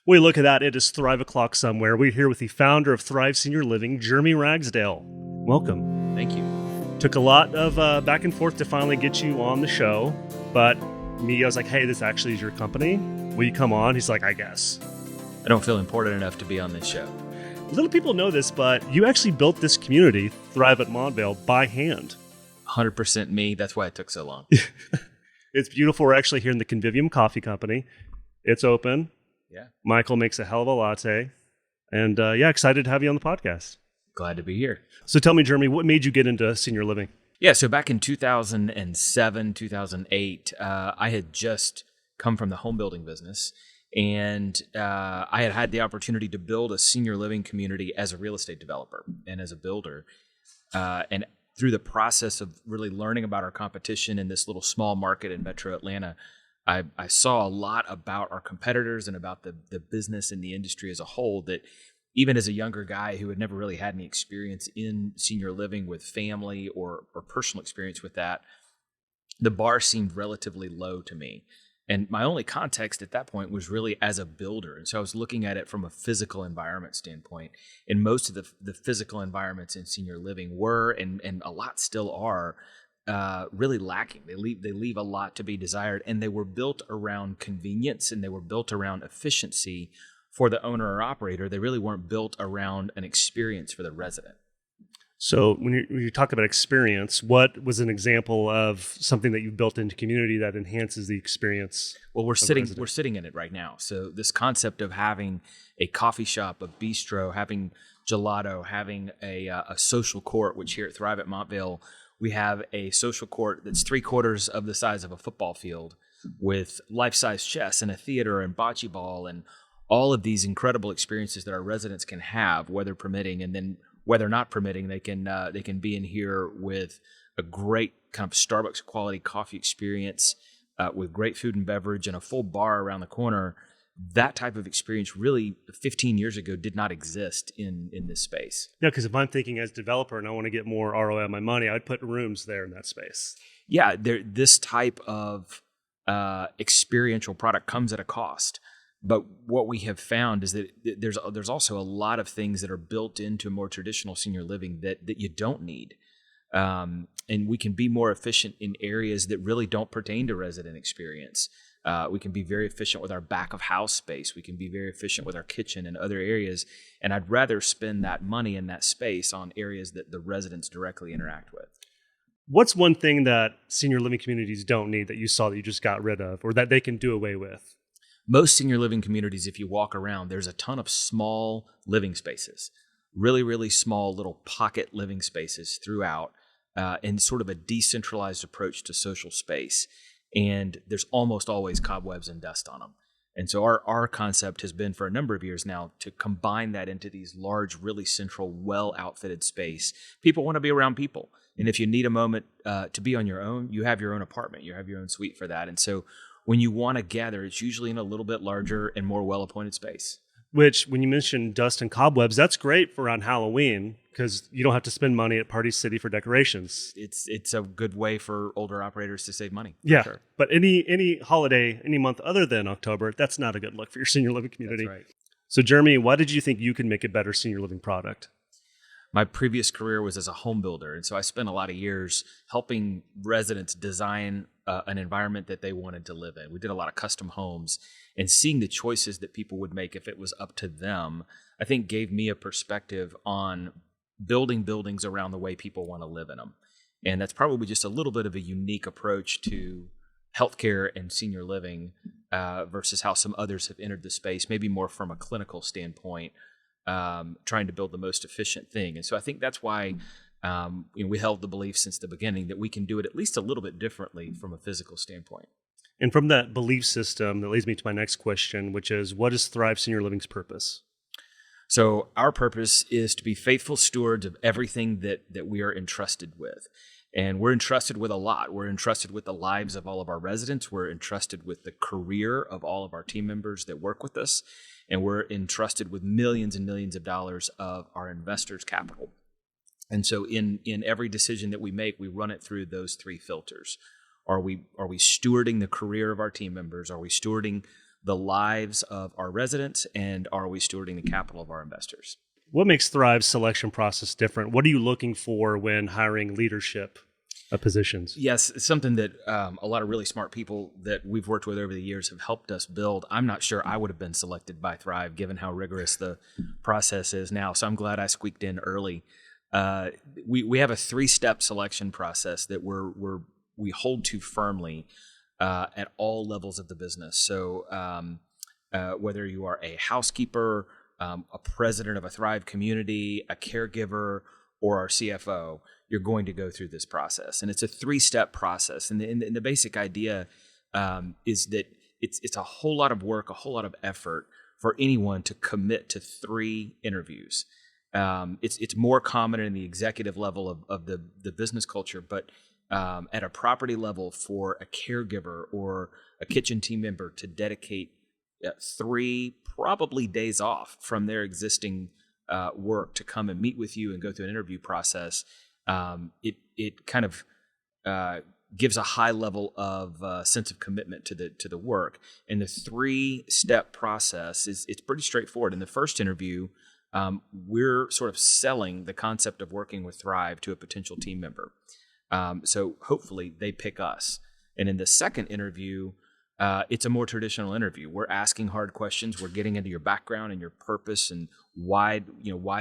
Well, look at that. It is Thrive O'Clock somewhere. We're here with the founder of Thrive Senior Living, Jeramy Ragsdale. Welcome. Thank you. Took a lot of back and forth to finally get you on the show, but I was like, hey, this actually is your company. Will you come on? He's like, I guess. I don't feel important enough to be on this show. Little people know this, but you actually built this community, Thrive at Montvale, by hand. 100% me. That's why it took so long. It's beautiful. We're actually here in the Convivium Coffee Company. It's open. Yeah. Michael makes a hell of a latte. And excited to have you on the podcast. Glad to be here. So tell me, Jeremy, what made you get into senior living? Yeah, so back in 2007, 2008, I had just come from the home building business, and I had had the opportunity to build a senior living community as a real estate developer and as a builder. And through the process of really learning about our competition in this little small market in Metro Atlanta, I saw a lot about our competitors and about the business and the industry as a whole, that even as a younger guy who had never really had any experience in senior living with family or personal experience with that, the bar seemed relatively low to me. And my only context at that point was really as a builder. And so I was looking at it from a physical environment standpoint. And most of the physical environments in senior living were, and a lot still are, really lacking. They leave a lot to be desired. And they were built around convenience, and they were built around efficiency for the owner or operator. They really weren't built around an experience for the resident. So when you talk about experience, what was an example of something that you built into community that enhances the experience? Well, we're sitting in it right now. So this concept of having a coffee shop, a bistro, having gelato, having a social court, which here at Thrive at Montvale, we have a social court that's 3/4 of the size of a football field, with life-size chess and a theater and bocce ball and all of these incredible experiences that our residents can have, weather permitting, and then weather not permitting, they can be in here with a great kind of Starbucks quality coffee experience, with great food and beverage and a full bar around the corner. That type of experience really 15 years ago did not exist in this space. Yeah, because if I'm thinking as a developer and I want to get more ROI on my money, I'd put rooms there in that space. Yeah, this type of experiential product comes at a cost. But what we have found is that there's also a lot of things that are built into more traditional senior living that you don't need. And we can be more efficient in areas that really don't pertain to resident experience. We can be very efficient with our back of house space. We can be very efficient with our kitchen and other areas. And I'd rather spend that money in that space on areas that the residents directly interact with. What's one thing that senior living communities don't need that you saw that you just got rid of, or that they can do away with? Most senior living communities, if you walk around, there's a ton of small living spaces, really, really small little pocket living spaces throughout, and sort of a decentralized approach to social space. And there's almost always cobwebs and dust on them. And so our concept has been for a number of years now to combine that into these large, really central, well-outfitted space. People want to be around people. And if you need a moment to be on your own, you have your own apartment. You have your own suite for that. And so when you want to gather, it's usually in a little bit larger and more well-appointed space. Which, when you mention dust and cobwebs, that's great for around Halloween because you don't have to spend money at Party City for decorations. It's a good way for older operators to save money. Yeah, sure. But any holiday, any month other than October, that's not a good look for your senior living community. That's right. So, Jeremy, why did you think you could make a better senior living product? My previous career was as a home builder, and so I spent a lot of years helping residents design an environment that they wanted to live in. We did a lot of custom homes, and seeing the choices that people would make if it was up to them, I think gave me a perspective on building buildings around the way people want to live in them. And that's probably just a little bit of a unique approach to healthcare and senior living versus how some others have entered the space, maybe more from a clinical standpoint, trying to build the most efficient thing. And so I think that's why we held the belief since the beginning that we can do it at least a little bit differently from a physical standpoint. And from that belief system, that leads me to my next question, which is, what is Thrive Senior Living's purpose? So our purpose is to be faithful stewards of everything that we are entrusted with. And we're entrusted with a lot. We're entrusted with the lives of all of our residents. We're entrusted with the career of all of our team members that work with us. And we're entrusted with millions and millions of dollars of our investors' capital. And so in every decision that we make, we run it through those three filters. Are we stewarding the career of our team members? Are we stewarding the lives of our residents, and are we stewarding the capital of our investors? What makes Thrive's selection process different? What are you looking for when hiring leadership positions? Yes, it's something that a lot of really smart people that we've worked with over the years have helped us build. I'm not sure I would have been selected by Thrive given how rigorous the process is now. So I'm glad I squeaked in early. We have a 3-step selection process that we hold to firmly at all levels of the business. So whether you are a housekeeper, a president of a Thrive community, a caregiver, or our CFO, you're going to go through this process. And it's a 3-step process. And the basic idea is that it's a whole lot of work, a whole lot of effort for anyone to commit to 3 interviews. It's more common in the executive level of the business culture, but at a property level for a caregiver or a kitchen team member to dedicate 3 probably days off from their existing work to come and meet with you and go through an interview process, it kind of gives a high level of sense of commitment to the work. And the 3-step process it's pretty straightforward. In the first interview, we're sort of selling the concept of working with Thrive to a potential team member. So hopefully they pick us. And in the second interview, it's a more traditional interview. We're asking hard questions. We're getting into your background and your purpose and why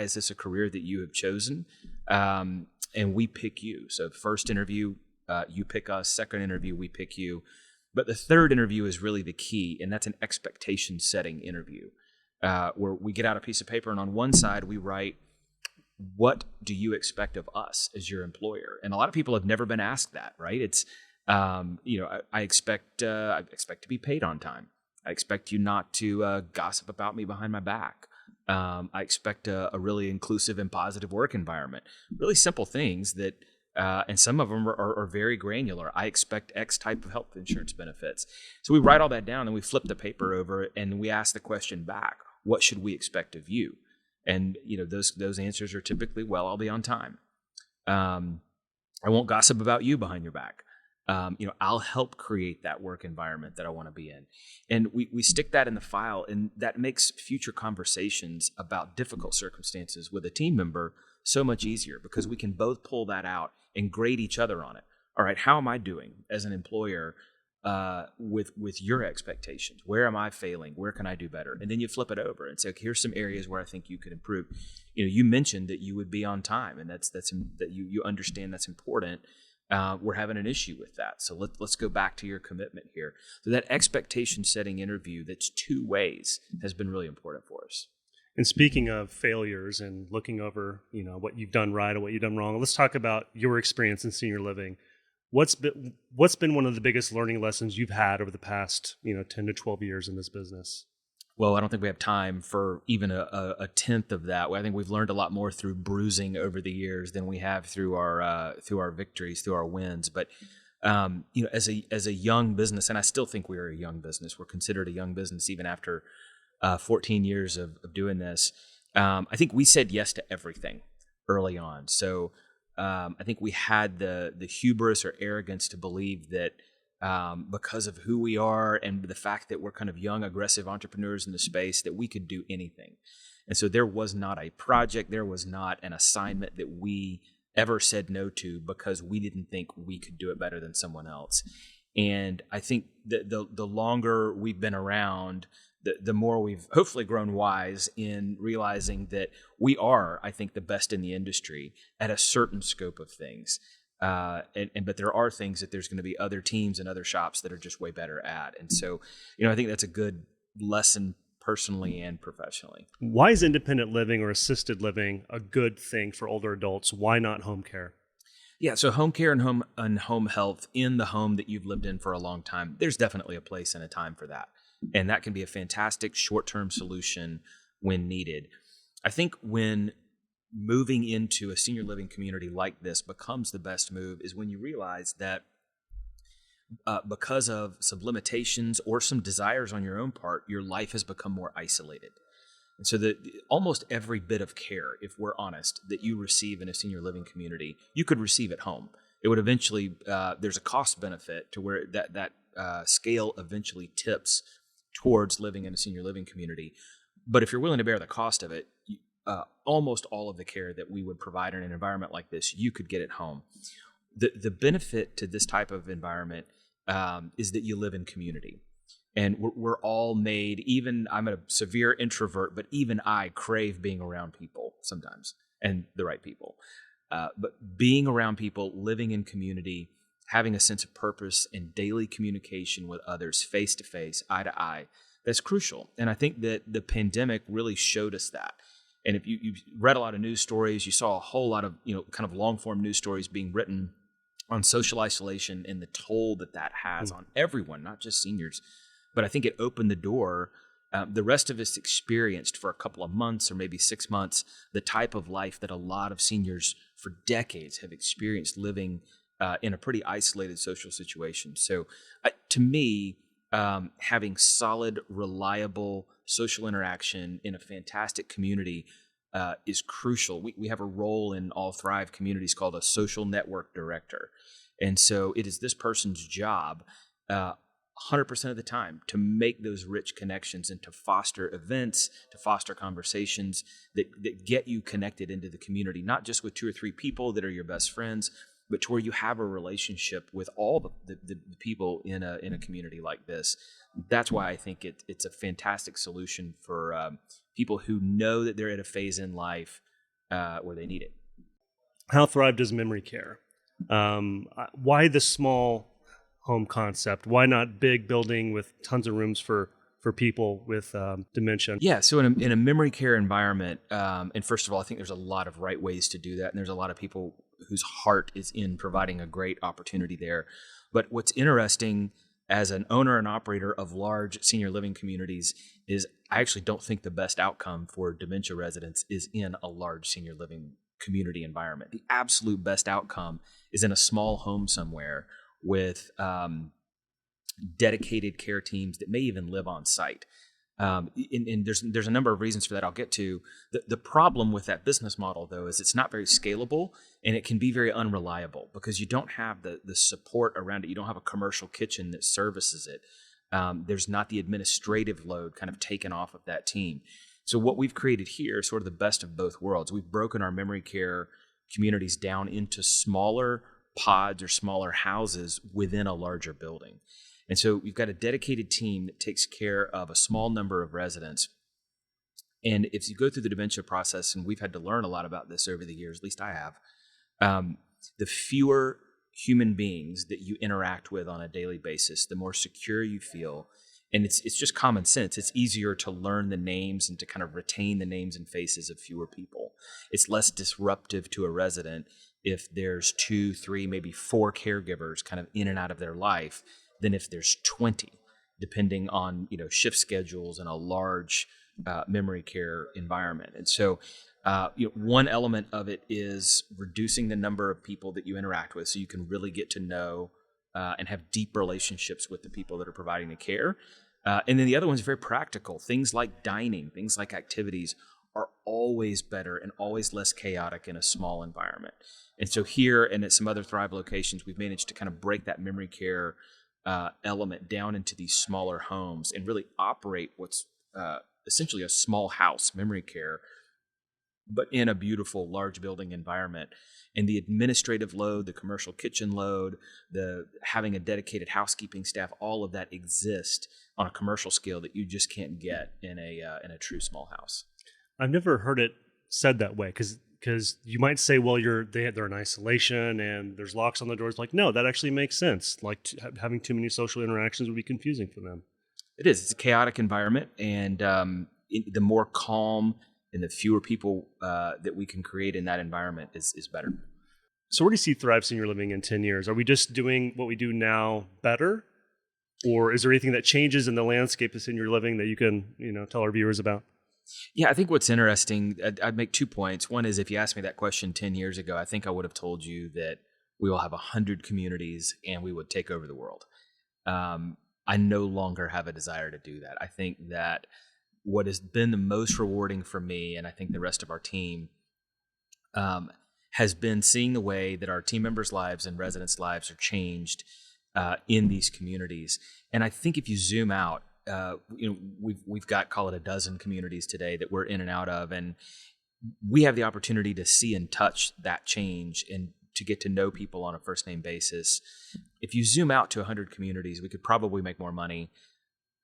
is this a career that you have chosen? And we pick you. So first interview, you pick us. Second interview, we pick you. But the third interview is really the key, and that's an expectation setting interview where we get out a piece of paper, and on one side we write, what do you expect of us as your employer? And a lot of people have never been asked that, right? It's I expect to be paid on time. I expect you not to gossip about me behind my back. I expect a really inclusive and positive work environment. Really simple things that, and some of them are very granular. I expect X type of health insurance benefits. So we write all that down and we flip the paper over and we ask the question back, what should we expect of you? And those answers are typically, well, I'll be on time. I won't gossip about you behind your back. I'll help create that work environment that I want to be in. And we stick that in the file, and that makes future conversations about difficult circumstances with a team member so much easier because we can both pull that out and grade each other on it. All right, how am I doing as an employer with your expectations? Where am I failing? Where can I do better? And then you flip it over and say, okay, here's some areas where I think you could improve. You mentioned that you would be on time, and that you understand that's important. We're having an issue with that. So let's go back to your commitment here. So that expectation setting interview that's 2 ways has been really important for us. And speaking of failures and looking over, what you've done right and what you've done wrong, let's talk about your experience in senior living. What's been one of the biggest learning lessons you've had over the past, 10 to 12 years in this business? Well, I don't think we have time for even a tenth of that. I think we've learned a lot more through bruising over the years than we have through our victories, through our wins. But as a young business, and I still think we are a young business. We're considered a young business even after 14 years of doing this. I think we said yes to everything early on. So I think we had the hubris or arrogance to believe that because of who we are and the fact that we're kind of young, aggressive entrepreneurs in the space, that we could do anything. And so there was not a project, there was not an assignment that we ever said no to because we didn't think we could do it better than someone else. And I think that the longer we've been around, the more we've hopefully grown wise in realizing that we are, I think, the best in the industry at a certain scope of things. But there are things that there's going to be other teams and other shops that are just way better at. And so, I think that's a good lesson personally and professionally. Why is independent living or assisted living a good thing for older adults? Why not home care? Yeah, so home care and home health in the home that you've lived in for a long time, there's definitely a place and a time for that. And that can be a fantastic short-term solution when needed. I think when moving into a senior living community like this becomes the best move is when you realize that because of some limitations or some desires on your own part, your life has become more isolated. And so that almost every bit of care, if we're honest, that you receive in a senior living community, you could receive at home. It would eventually, there's a cost benefit to where that scale eventually tips towards living in a senior living community. But if you're willing to bear the cost of it, almost all of the care that we would provide in an environment like this, you could get at home. The benefit to this type of environment is that you live in community. And we're all made, even I'm a severe introvert, but even I crave being around people sometimes, and the right people. But being around people, living in community, having a sense of purpose and daily communication with others face to face, eye to eye, that's crucial. And I think that the pandemic really showed us that. And if you read a lot of news stories, you saw a whole lot of, kind of long form news stories being written on social isolation and the toll that has on everyone, not just seniors. But I think it opened the door. The rest of us experienced for a couple of months or maybe 6 months the type of life that a lot of seniors for decades have experienced living in a pretty isolated social situation. So to me, having solid, reliable social interaction in a fantastic community is crucial. We have a role in all Thrive communities called a social network director. And so it is this person's job 100% of the time to make those rich connections and to foster events, to foster conversations that get you connected into the community, not just with 2 or 3 people that are your best friends, but to where you have a relationship with all the people in a community like this. That's why I think it's a fantastic solution for people who know that they're at a phase in life where they need it. How Thrive does memory care? Why the small home concept? Why not big building with tons of rooms for people with dementia? Yeah, so in a memory care environment, and first of all, I think there's a lot of right ways to do that, and there's a lot of people whose heart is in providing a great opportunity there. But what's interesting as an owner and operator of large senior living communities is I actually don't think the best outcome for dementia residents is in a large senior living community environment. The absolute best outcome is in a small home somewhere with dedicated care teams that may even live on site. And there's a number of reasons for that I'll get to. The problem with that business model, though, is it's not very scalable and it can be very unreliable because you don't have the support around it. You don't have a commercial kitchen that services it. There's not the administrative load kind of taken off of that team. So what we've created here is sort of the best of both worlds. We've broken our memory care communities down into smaller pods or smaller houses within a larger building. And so we've got a dedicated team that takes care of a small number of residents. And if you go through the dementia process, and we've had to learn a lot about this over the years, at least I have, the fewer human beings that you interact with on a daily basis, the more secure you feel. And it's just common sense. It's easier to learn the names and to kind of retain the names and faces of fewer people. It's less disruptive to a resident if there's 2, 3, maybe 4 caregivers kind of in and out of their life than if there's 20, depending on shift schedules in a large memory care environment. And so one element of it is reducing the number of people that you interact with so you can really get to know and have deep relationships with the people that are providing the care. And then the other one's very practical. Things like dining, things like activities are always better and always less chaotic in a small environment. And so here and at some other Thrive locations, we've managed to kind of break that memory care element down into these smaller homes and really operate what's essentially a small house memory care, but in a beautiful large building environment. And the administrative load, the commercial kitchen load, the having a dedicated housekeeping staff, all of that exists on a commercial scale that you just can't get in a true small house. I've never heard it said that way because you might say, well, they're in isolation and there's locks on the doors. Like, no, that actually makes sense. Like having too many social interactions would be confusing for them. It is. It's a chaotic environment, and the more calm and the fewer people that we can create in that environment is better. So where do you see Thrive Senior Living in 10 years? Are we just doing what we do now better? Or is there anything that changes in the landscape of senior living that you can tell our viewers about? Yeah, I think what's interesting, I'd make 2 points. One is if you asked me that question 10 years ago, I think I would have told you that we will have 100 communities and we would take over the world. I no longer have a desire to do that. I think that what has been the most rewarding for me, and I think the rest of our team, has been seeing the way that our team members' lives and residents' lives are changed in these communities. And I think if you zoom out, we've got, call it a dozen communities today that we're in and out of, and we have the opportunity to see and touch that change and to get to know people on a first name basis. If you zoom out to 100 communities, we could probably make more money,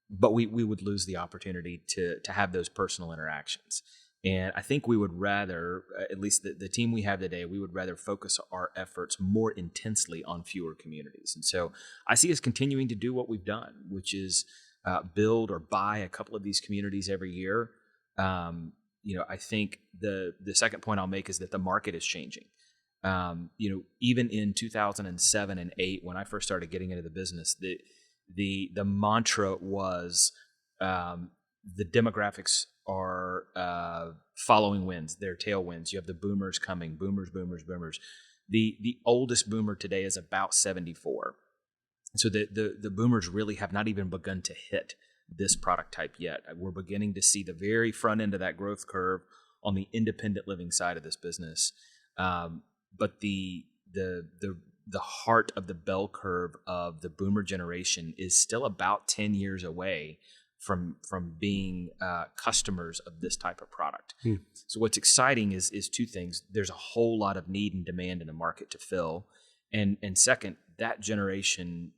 but we would lose the opportunity to have those personal interactions. And I think we would rather, at least the team we have today, we would rather focus our efforts more intensely on fewer communities. And so I see us continuing to do what we've done, which is build or buy a couple of these communities every year. I think the second point I'll make is that the market is changing. Even in 2007 and 8, when I first started getting into the business, the mantra was the demographics are following winds, they're tailwinds. You have the boomers coming, boomers. The oldest boomer today is about 74. So the boomers really have not even begun to hit this product type yet. We're beginning to see the very front end of that growth curve on the independent living side of this business. But the heart of the bell curve of the boomer generation is still about 10 years away from being customers of this type of product. So what's exciting is two things. There's a whole lot of need and demand in the market to fill. And second, that generation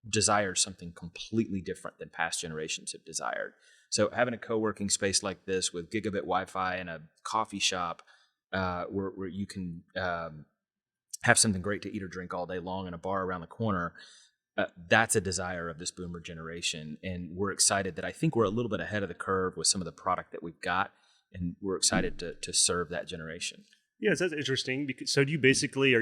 desires something completely different than past generations have desired. So having a co-working space like this with gigabit Wi-Fi and a coffee shop where you can have something great to eat or drink all day long in a bar around the corner, that's a desire of this boomer generation. And we're excited that I think we're a little bit ahead of the curve with some of the product that we've got, and we're excited to serve that generation. Yes, that's interesting. So are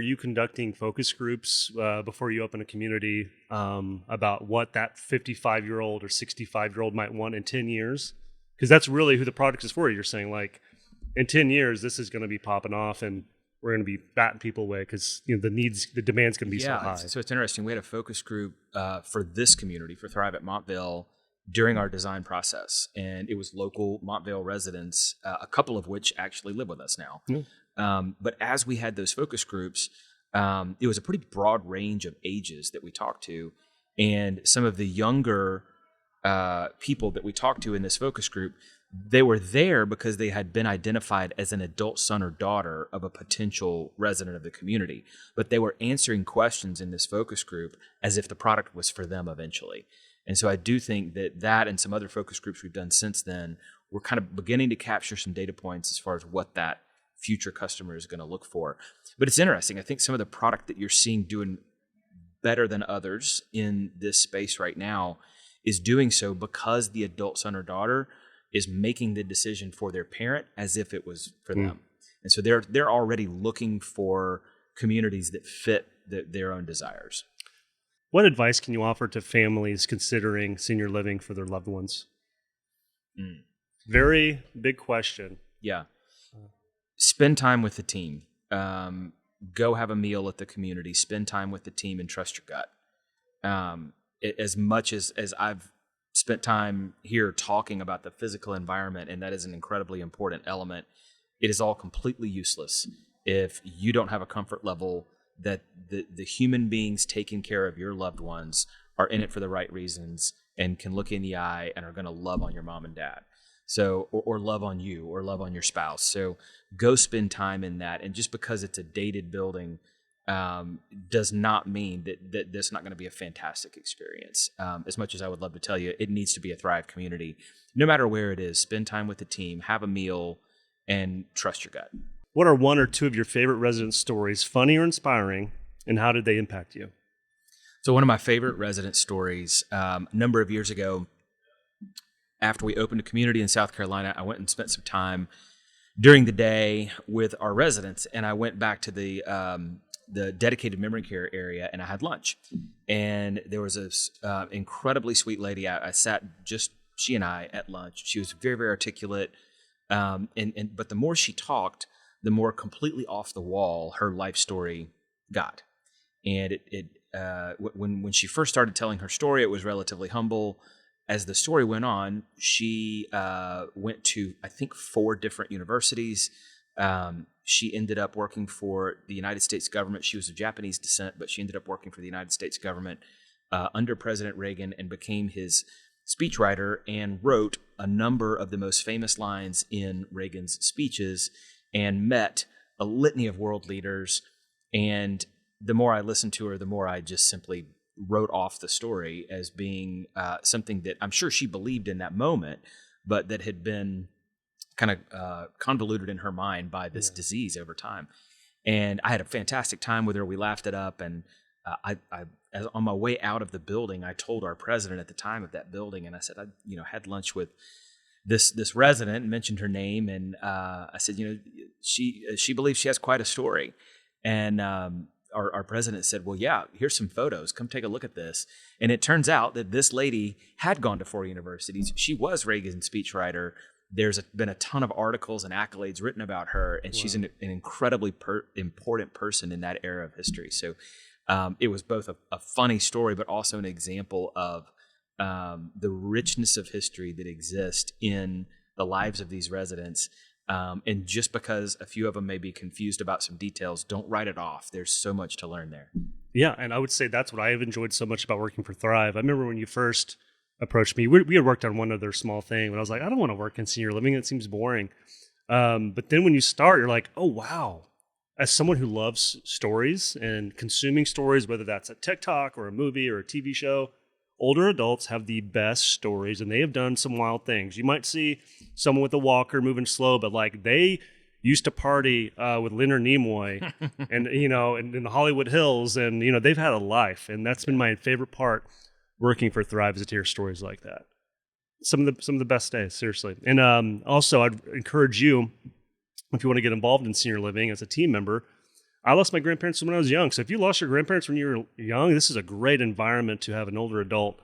you conducting focus groups before you open a community about what that 55-year-old or 65-year-old might want in 10 years? Because that's really who the product is for. You're saying, like, in 10 years, this is going to be popping off and we're going to be batting people away because the demand's going to be so high. So it's interesting. We had a focus group for this community, for Thrive at Montvale, during our design process. And it was local Montvale residents, a couple of which actually live with us now. But as we had those focus groups, it was a pretty broad range of ages that we talked to. And some of the younger people that we talked to in this focus group, they were there because they had been identified as an adult son or daughter of a potential resident of the community. But they were answering questions in this focus group as if the product was for them eventually. And so I do think that and some other focus groups we've done since then, we're kind of beginning to capture some data points as far as what that future customer is going to look for. But it's interesting. I think some of the product that you're seeing doing better than others in this space right now is doing so because the adult son or daughter is making the decision for their parent as if it was for them. And so they're already looking for communities that fit their own desires. What advice can you offer to families considering senior living for their loved ones? Very big question. Yeah. Spend time with the team. Go have a meal at the community. Spend time with the team and trust your gut. As much as I've spent time here talking about the physical environment, and that is an incredibly important element, it is all completely useless if you don't have a comfort level that the human beings taking care of your loved ones are in it for the right reasons and can look in the eye and are going to love on your mom and dad. So, or love on you, or love on your spouse. So go spend time in that. And just because it's a dated building does not mean that this is not going to be a fantastic experience. As much as I would love to tell you, it needs to be a Thrive community. No matter where it is, spend time with the team, have a meal, and trust your gut. What are one or two of your favorite resident stories, funny or inspiring, and how did they impact you? So one of my favorite resident stories, a number of years ago, after we opened a community in South Carolina, I went and spent some time during the day with our residents, and I went back to the dedicated memory care area, and I had lunch. And there was this incredibly sweet lady. I sat just she and I at lunch. She was very, very articulate, but the more she talked, the more completely off the wall her life story got. And when she first started telling her story, it was relatively humble. As the story went on, she went to, I think, 4 different universities. She ended up working for the United States government. She was of Japanese descent, but she ended up working for the United States government under President Reagan and became his speechwriter and wrote a number of the most famous lines in Reagan's speeches and met a litany of world leaders. And the more I listened to her, the more I just simply wrote off the story as being something that I'm sure she believed in that moment, but that had been kind of convoluted in her mind by this disease over time. And I had a fantastic time with her. We laughed it up. And as on my way out of the building, I told our president at the time of that building, and I said, I had lunch with this resident and mentioned her name. And I said, she believes she has quite a story. And our president said, well, yeah, here's some photos. Come take a look at this. And it turns out that this lady had gone to 4 universities. She was Reagan's speechwriter. There's been a ton of articles and accolades written about her, and she's an incredibly important person in that era of history. So it was both a funny story, but also an example of the richness of history that exists in the lives of these residents. And just because a few of them may be confused about some details, don't write it off. There's so much to learn there. Yeah, and I would say that's what I have enjoyed so much about working for Thrive. I remember when you first approached me, we had worked on one other small thing, and I was like, I don't want to work in senior living. It seems boring. But then when you start, you're like, oh, wow. As someone who loves stories and consuming stories, whether that's a TikTok or a movie or a TV show, older adults have the best stories, and they have done some wild things. You might see someone with a walker moving slow, but like they used to party with Leonard Nimoy and, in the Hollywood Hills, and, they've had a life. And that's been my favorite part working for Thrive, is to hear stories like that. Some of the best days, seriously. And also, I'd encourage you, if you want to get involved in senior living as a team member. I lost my grandparents when I was young. So if you lost your grandparents when you were young, this is a great environment to have an older adult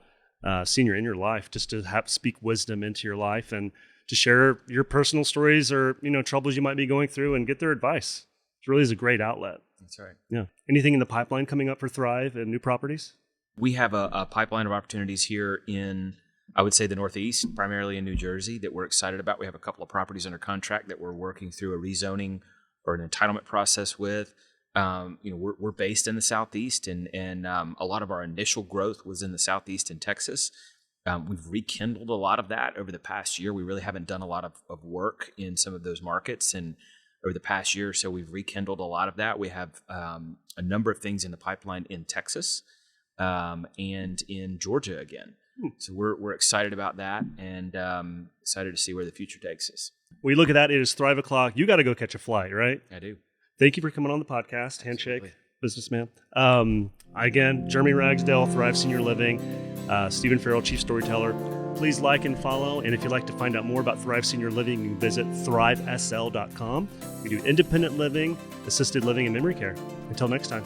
senior in your life, just to speak wisdom into your life and to share your personal stories or, troubles you might be going through and get their advice. It really is a great outlet. That's right. Yeah. Anything in the pipeline coming up for Thrive and new properties? We have a pipeline of opportunities here in, I would say, the Northeast, primarily in New Jersey, that we're excited about. We have a couple of properties under contract that we're working through a rezoning or an entitlement process with. We're based in the Southeast, and a lot of our initial growth was in the Southeast in Texas. We've rekindled a lot of that over the past year. We really haven't done a lot of work in some of those markets, and over the past year or so, we've rekindled a lot of that. We have a number of things in the pipeline in Texas and in Georgia again. So we're excited about that, and excited to see where the future takes us. When you look at that, it is Thrive o'clock. You got to go catch a flight, right? I do. Thank you for coming on the podcast. Handshake, Absolutely. Businessman. Again, Jeramy Ragsdale, Thrive Senior Living, Stephen Farrell, Chief Storyteller. Please like and follow. And if you'd like to find out more about Thrive Senior Living, you can visit thrivesl.com. We do independent living, assisted living, and memory care. Until next time.